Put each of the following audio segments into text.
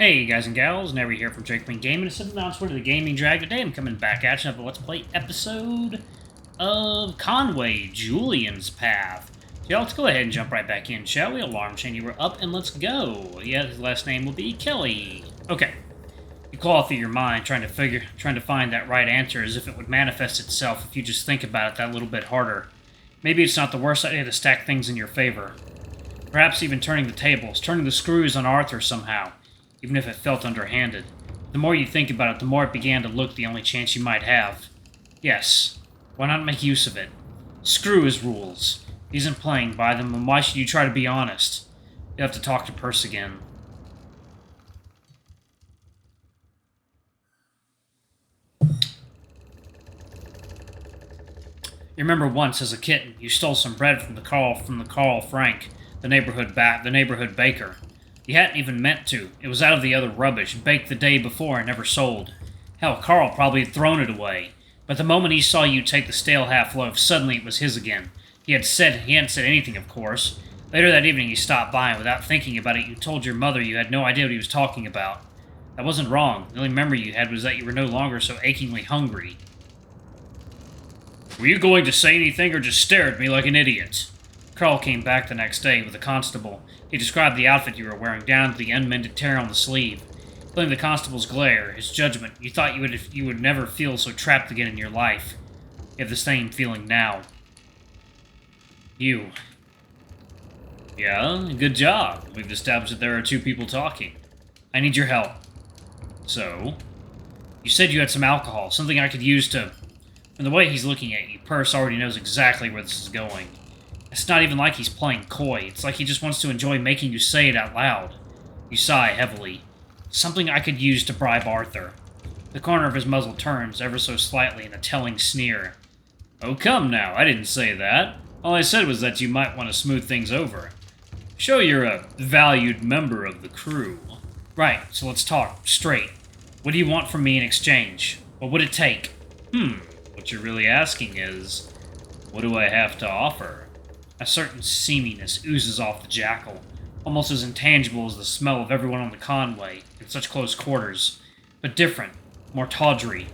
Hey guys and gals, Never here from Drake Queen Gaming. It's on Twitter, the Gaming Drag. Today I'm coming back at you with a Let's Play episode of Conway, Julian's Path. So y'all, let's go ahead and jump right back in, shall we? Alarm chain, you were up and let's go. Yeah, his last name will be Kelly. Okay. You claw through your mind trying to find that right answer as if it would manifest itself if you just think about it that little bit harder. Maybe it's not the worst idea to stack things in your favor. Perhaps even turning the tables, turning the screws on Arthur somehow, even if it felt underhanded. The more you think about it, the more it began to look the only chance you might have. Yes, why not make use of it? Screw his rules. He isn't playing by them, and why should you try to be honest? You have to talk to Perce again. You remember once, as a kitten, you stole some bread from the Carl Frank, the neighborhood baker. You hadn't even meant to. It was out of the other rubbish, baked the day before and never sold. Hell, Carl probably had thrown it away. But the moment he saw you take the stale half-loaf, suddenly it was his again. He hadn't said anything, of course. Later that evening, you stopped by, and without thinking about it, you told your mother you had no idea what he was talking about. That wasn't wrong. The only memory you had was that you were no longer so achingly hungry. Were you going to say anything or just stare at me like an idiot? Carl came back the next day with a constable. He described the outfit you were wearing down to the unmended tear on the sleeve. Feeling the constable's glare, his judgment, you thought you would never feel so trapped again in your life. You have the same feeling now. You. Yeah, good job. We've established that there are two people talking. I need your help. So? You said you had some alcohol, something I could use to... From the way he's looking at you, Perce already knows exactly where this is going. It's not even like he's playing coy. It's like he just wants to enjoy making you say it out loud. You sigh heavily. Something I could use to bribe Arthur. The corner of his muzzle turns ever so slightly in a telling sneer. Oh, come now. I didn't say that. All I said was that you might want to smooth things over. Show you're a valued member of the crew. Right, so let's talk straight. What do you want from me in exchange? What would it take? What you're really asking is, what do I have to offer? A certain seaminess oozes off the jackal, almost as intangible as the smell of everyone on the Conway, in such close quarters, but different, more tawdry.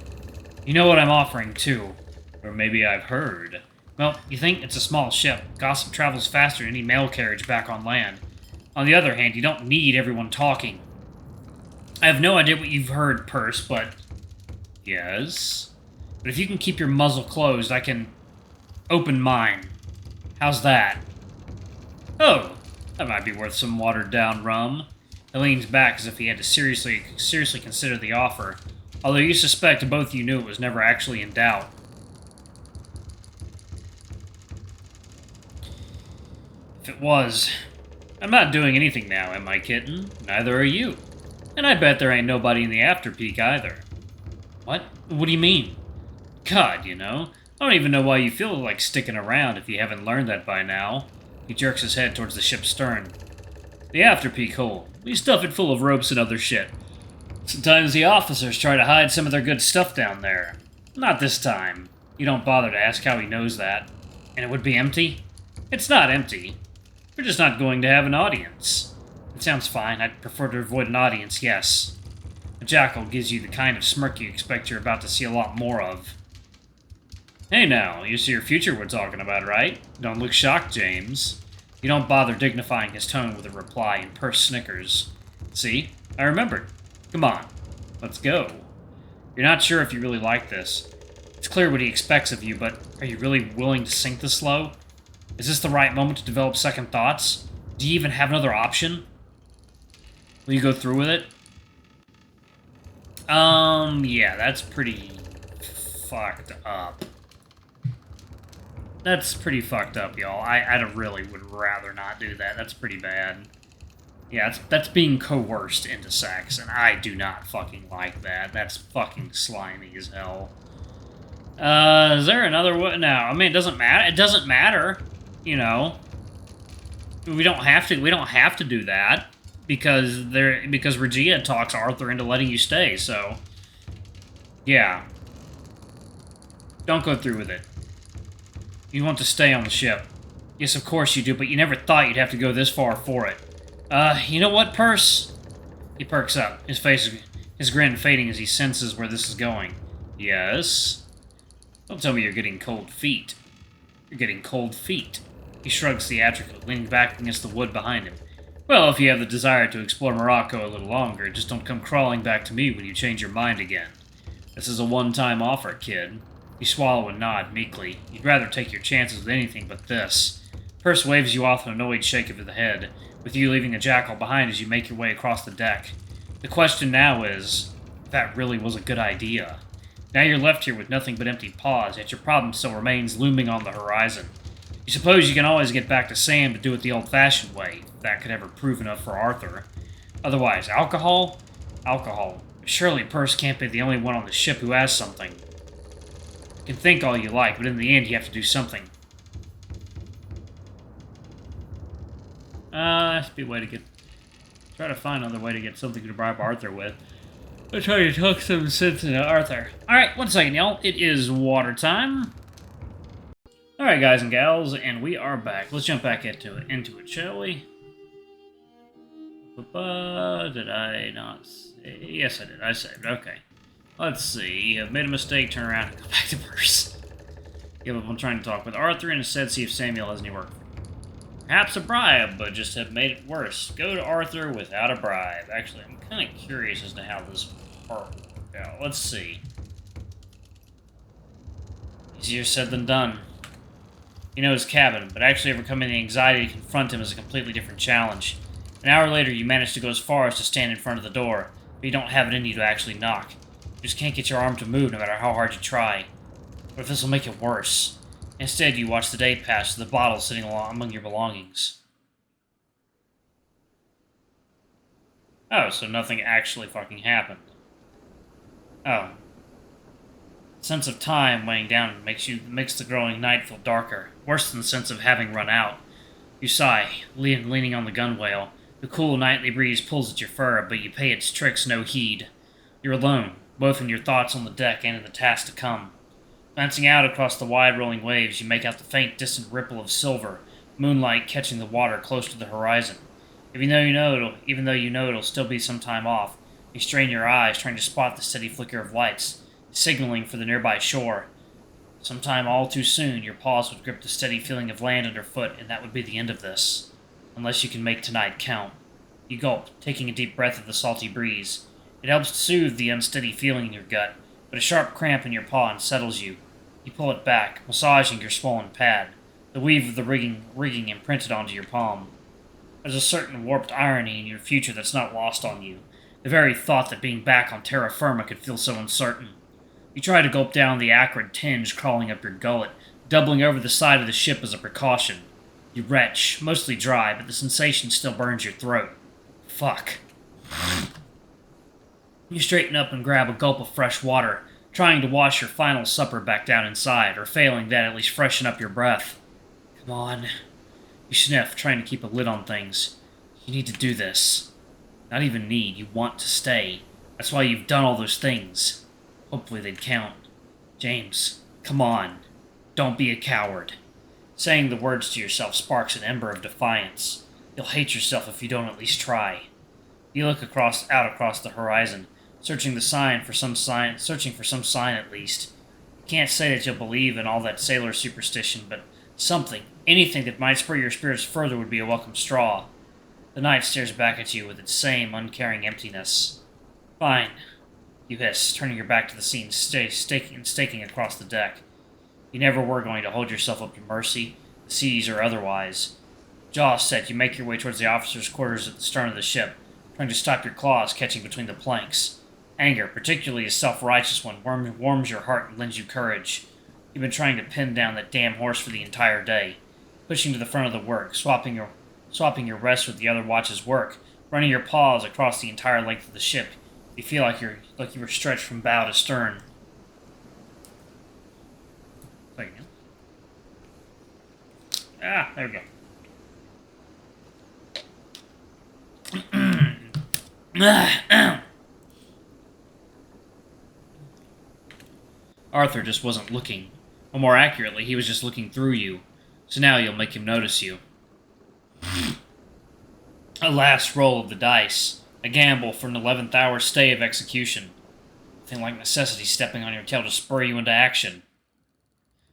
You know what I'm offering, too. Or maybe I've heard. Well, you think it's a small ship. Gossip travels faster than any mail carriage back on land. On the other hand, you don't need everyone talking. I have no idea what you've heard, Perce, but... Yes? But if you can keep your muzzle closed, I can open mine. How's that? Oh, that might be worth some watered-down rum. He leans back as if he had to seriously consider the offer, although you suspect both of you knew it was never actually in doubt. If it was, I'm not doing anything now, am I, kitten? Neither are you. And I bet there ain't nobody in the afterpeak either. What? What do you mean? God, you know. I don't even know why you feel like sticking around if you haven't learned that by now. He jerks his head towards the ship's stern. The afterpeak hole. We stuff it full of ropes and other shit. Sometimes the officers try to hide some of their good stuff down there. Not this time. You don't bother to ask how he knows that. And it would be empty? It's not empty. We're just not going to have an audience. It sounds fine. I'd prefer to avoid an audience, yes. The jackal gives you the kind of smirk you expect you're about to see a lot more of. Hey now, you see your future we're talking about, right? Don't look shocked, James. You don't bother dignifying his tone with a reply, and Perce snickers. See? I remembered. Come on. Let's go. You're not sure if you really like this. It's clear what he expects of you, but are you really willing to sink this low? Is this the right moment to develop second thoughts? Do you even have another option? Will you go through with it? Yeah, that's pretty fucked up. That's pretty fucked up, y'all. I really would rather not do that. That's pretty bad. Yeah, that's being coerced into sex, and I do not fucking like that. That's fucking slimy as hell. Is there another one? No, I mean, it doesn't matter. It doesn't matter, you know. We don't have to do that because Regia talks Arthur into letting you stay, so yeah. Don't go through with it. You want to stay on the ship. Yes, of course you do, but you never thought you'd have to go this far for it. You know what, Perce? He perks up, his grin fading as he senses where this is going. Yes? Don't tell me you're getting cold feet. You're getting cold feet. He shrugs theatrically, leaning back against the wood behind him. Well, if you have the desire to explore Morocco a little longer, just don't come crawling back to me when you change your mind again. This is a one-time offer, kid. You swallow and nod meekly. You'd rather take your chances with anything but this. Perce waves you off an annoyed shake of the head, with you leaving the jackal behind as you make your way across the deck. The question now is, if that really was a good idea. Now you're left here with nothing but empty paws, yet your problem still remains looming on the horizon. You suppose you can always get back to Sam to do it the old-fashioned way, if that could ever prove enough for Arthur. Otherwise, alcohol? Alcohol. Surely Perce can't be the only one on the ship who has something. You can think all you like, but in the end you have to do something. That's a way to get... Try to find another way to get something to bribe Arthur with. I'll try to talk some sense into Arthur. Alright, 1 second, y'all. It is water time. Alright, guys and gals, and we are back. Let's jump back into it, shall we? Did I not save? Yes, I did. I saved. Okay. Let's see. You have made a mistake. Turn around and go back to Perce. Give up on trying to talk with Arthur and instead see if Samuel has any work for you. Perhaps a bribe, but just have made it worse. Go to Arthur without a bribe. Actually, I'm kind of curious as to how this part will work out. Let's see. Easier said than done. You know his cabin, but actually overcoming the anxiety to confront him is a completely different challenge. An hour later, you manage to go as far as to stand in front of the door, but you don't have it in you to actually knock. You just can't get your arm to move no matter how hard you try. What if this will make it worse? Instead, you watch the day pass with the bottle sitting among your belongings. Oh, so nothing actually fucking happened. Oh. The sense of time weighing down makes the growing night feel darker, worse than the sense of having run out. You sigh, leaning on the gunwale. The cool nightly breeze pulls at your fur, but you pay its tricks no heed. You're alone, both in your thoughts on the deck and in the task to come. Glancing out across the wide rolling waves, you make out the faint, distant ripple of silver, moonlight catching the water close to the horizon. Even though you know it'll still be some time off, you strain your eyes trying to spot the steady flicker of lights, signaling for the nearby shore. Sometime all too soon, your paws would grip the steady feeling of land underfoot, and that would be the end of this. Unless you can make tonight count. You gulp, taking a deep breath of the salty breeze. It helps to soothe the unsteady feeling in your gut, but a sharp cramp in your paw unsettles you. You pull it back, massaging your swollen pad, the weave of the rigging imprinted onto your palm. There's a certain warped irony in your future that's not lost on you. The very thought that being back on terra firma could feel so uncertain. You try to gulp down the acrid tinge crawling up your gullet, doubling over the side of the ship as a precaution. You retch, mostly dry, but the sensation still burns your throat. Fuck. You straighten up and grab a gulp of fresh water, trying to wash your final supper back down inside, or failing that, at least freshen up your breath. Come on. You sniff, trying to keep a lid on things. You need to do this. Not even need, you want to stay. That's why you've done all those things. Hopefully they'd count. James, come on. Don't be a coward. Saying the words to yourself sparks an ember of defiance. You'll hate yourself if you don't at least try. You look out across the horizon, searching for some sign at least. You can't say that you'll believe in all that sailor superstition, but something, anything that might spur your spirits further would be a welcome straw. The night stares back at you with its same uncaring emptiness. Fine, you hiss, turning your back to the scene, staking across the deck. You never were going to hold yourself up to mercy, the seas or otherwise. Jaws set, you make your way towards the officer's quarters at the stern of the ship, trying to stop your claws catching between the planks. Anger, particularly a self-righteous one, warms your heart and lends you courage. You've been trying to pin down that damn horse for the entire day, pushing to the front of the work, swapping your rest with the other watch's work, running your paws across the entire length of the ship. You feel like you were stretched from bow to stern. There we go. Arthur just wasn't looking. Or more accurately, he was just looking through you. So now you'll make him notice you. A last roll of the dice. A gamble for an 11th hour stay of execution. Nothing like necessity stepping on your tail to spur you into action.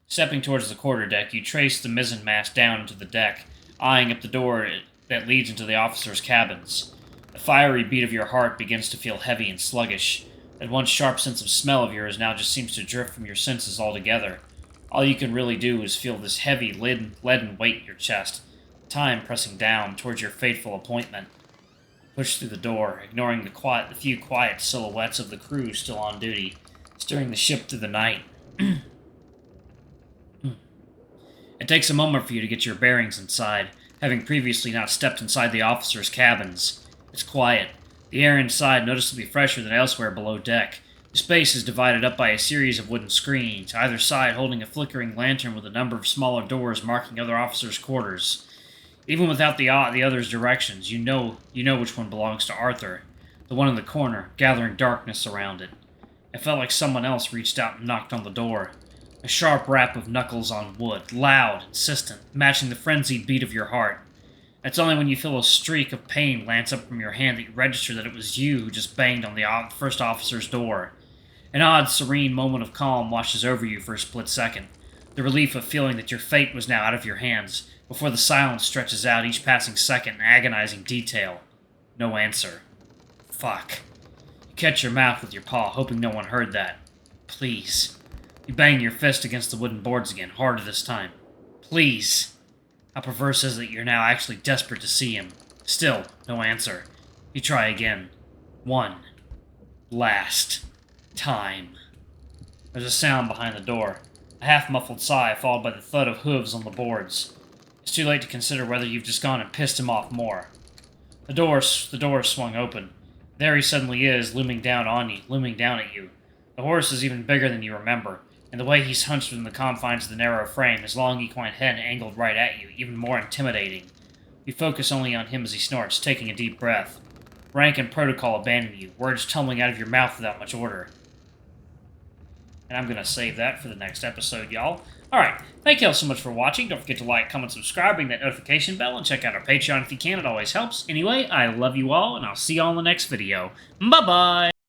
Stepping towards the quarterdeck, you trace the mizzenmast down into the deck, eyeing up the door that leads into the officers' cabins. The fiery beat of your heart begins to feel heavy and sluggish. That once sharp sense of smell of yours now just seems to drift from your senses altogether. All you can really do is feel this heavy, leaden weight in your chest, time pressing down towards your fateful appointment. Push through the door, ignoring the few quiet silhouettes of the crew still on duty, steering the ship through the night. It takes a moment for you to get your bearings inside, having previously not stepped inside the officers' cabins. It's quiet. The air inside noticeably fresher than elsewhere below deck. The space is divided up by a series of wooden screens, either side holding a flickering lantern with a number of smaller doors marking other officers' quarters. Even without the others' directions, you know which one belongs to Arthur, the one in the corner, gathering darkness around it. It felt like someone else reached out and knocked on the door. A sharp rap of knuckles on wood, loud, insistent, matching the frenzied beat of your heart. It's only when you feel a streak of pain lance up from your hand that you register that it was you who just banged on the first officer's door. An odd, serene moment of calm washes over you for a split second, the relief of feeling that your fate was now out of your hands, before the silence stretches out each passing second in agonizing detail. No answer. Fuck. You catch your mouth with your paw, hoping no one heard that. Please. You bang your fist against the wooden boards again, harder this time. Please. How perverse is it you're now actually desperate to see him? Still, no answer. You try again. One. Last. Time. There's a sound behind the door. A half-muffled sigh followed by the thud of hooves on the boards. It's too late to consider whether you've just gone and pissed him off more. The door swung open. There he suddenly is, looming down at you. The horse is even bigger than you remember, and the way he's hunched within the confines of the narrow frame, his long equine head angled right at you, even more intimidating. You focus only on him as he snorts, taking a deep breath. Rank and protocol abandon you, words tumbling out of your mouth without much order. And I'm going to save that for the next episode, y'all. Alright, thank y'all so much for watching. Don't forget to like, comment, subscribe, ring that notification bell, and check out our Patreon if you can. It always helps. Anyway, I love you all, and I'll see y'all in the next video. Bye-bye!